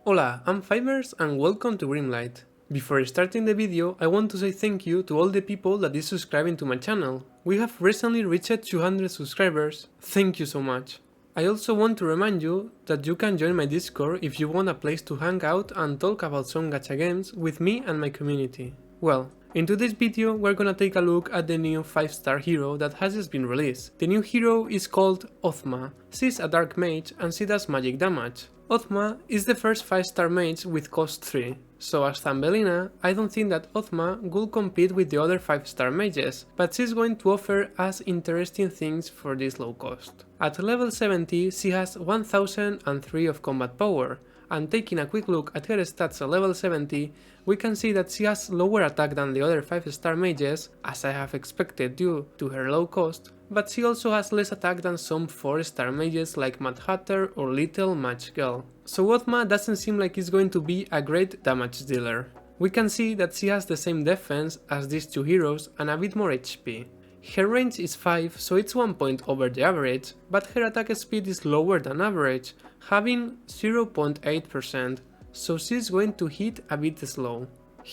Hola, I'm Fibers and welcome to Grimlight. Before starting the video, I want to say thank you to all the people that is subscribing to my channel. We have recently reached 200 subscribers. Thank you so much. I also want to remind you that you can join my Discord if you want a place to hang out and talk about some gacha games with me and my community. Well, in today's video we're gonna take a look at the new 5-star hero that has just been released. The new hero is called Ozma. She's a dark mage and she does magic damage. Ozma is the first 5-star mage with cost 3, so as Thumbelina, I don't think that Ozma will compete with the other 5-star mages, but she's going to offer us interesting things for this low cost. At level 70 she has 1003 of combat power, and taking a quick look at her stats at level 70, we can see that she has lower attack than the other 5-star mages, as I have expected due to her low cost, but she also has less attack than some 4-star mages like Mad Hatter or Little Match Girl. So Ozma doesn't seem like it's going to be a great damage dealer. We can see that she has the same defense as these two heroes and a bit more HP. Her range is 5, so it's 1 point over the average, but her attack speed is lower than average, having 0.8%, so she's going to hit a bit slow.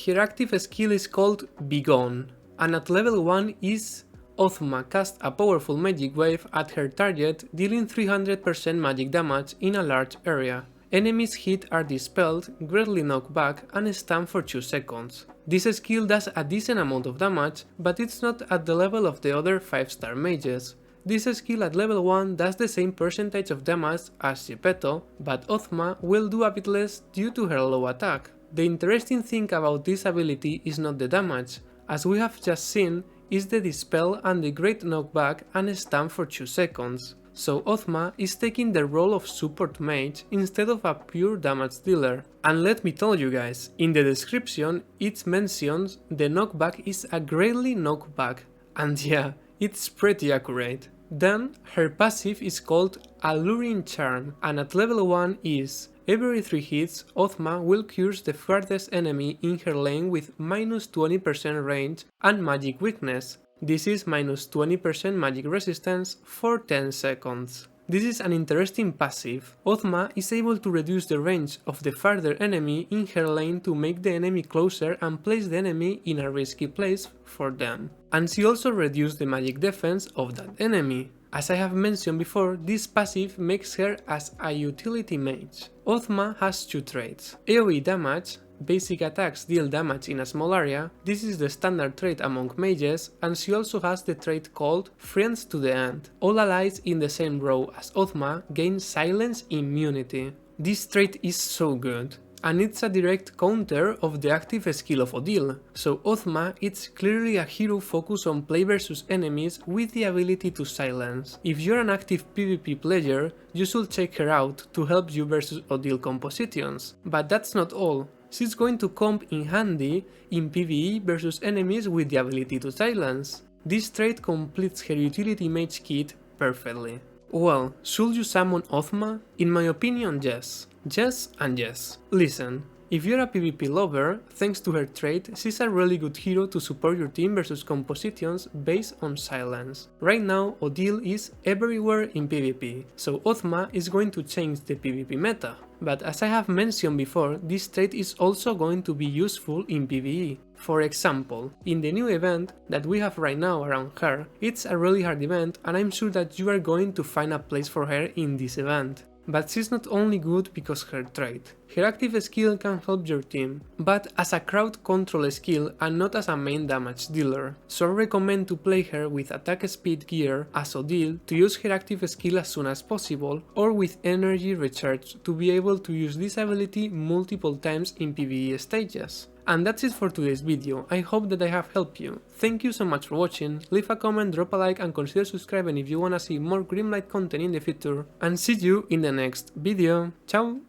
Her active skill is called Begone, and at level 1 is Ozma casts a powerful magic wave at her target, dealing 300% magic damage in a large area. Enemies hit are dispelled, greatly knocked back, and stun for 2 seconds. This skill does a decent amount of damage, but it's not at the level of the other 5-star mages. This skill at level 1 does the same percentage of damage as Geppetto, but Ozma will do a bit less due to her low attack. The interesting thing about this ability is not the damage, as we have just seen is the dispel and the great knockback and stun for 2 seconds. So Ozma is taking the role of support mage instead of a pure damage dealer. And let me tell you guys, in the description it mentions the knockback is a greatly knockback, and yeah, it's pretty accurate. Then her passive is called Alluring Charm, and at level 1 is every 3 hits, Ozma will curse the farthest enemy in her lane with minus 20% range and magic weakness. This is minus 20% magic resistance for 10 seconds. This is an interesting passive. Ozma is able to reduce the range of the farther enemy in her lane to make the enemy closer and place the enemy in a risky place for them. And she also reduces the magic defense of that enemy. As I have mentioned before, this passive makes her as a utility mage. Ozma has 2 traits: AoE damage, basic attacks deal damage in a small area, this is the standard trait among mages, and she also has the trait called Friends to the End. All allies in the same row as Ozma gain silence immunity. This trait is so good, and it's a direct counter of the active skill of Odile, so Ozma is clearly a hero focused on play versus enemies with the ability to silence. If you're an active PvP player, you should check her out to help you versus Odile compositions. But that's not all. She's going to come in handy in PvE versus enemies with the ability to silence. This trait completes her utility mage kit perfectly. Well, should you summon Ozma? In my opinion, yes. Yes and yes. Listen, if you're a PvP lover, thanks to her trait, she's a really good hero to support your team versus compositions based on silence. Right now, Odile is everywhere in PvP, so Ozma is going to change the PvP meta. But as I have mentioned before, this trait is also going to be useful in PvE. For example, in the new event that we have right now around her, it's a really hard event and I'm sure that you are going to find a place for her in this event. But she's not only good because her trait. Her active skill can help your team, but as a crowd control skill and not as a main damage dealer. So I recommend to play her with attack speed gear as Odile to use her active skill as soon as possible, or with energy recharge to be able to use this ability multiple times in PvE stages. And that's it for today's video. I hope that I have helped you. Thank you so much for watching, leave a comment, drop a like and consider subscribing if you wanna see more Grimlight content in the future, and see you in the next video. Ciao!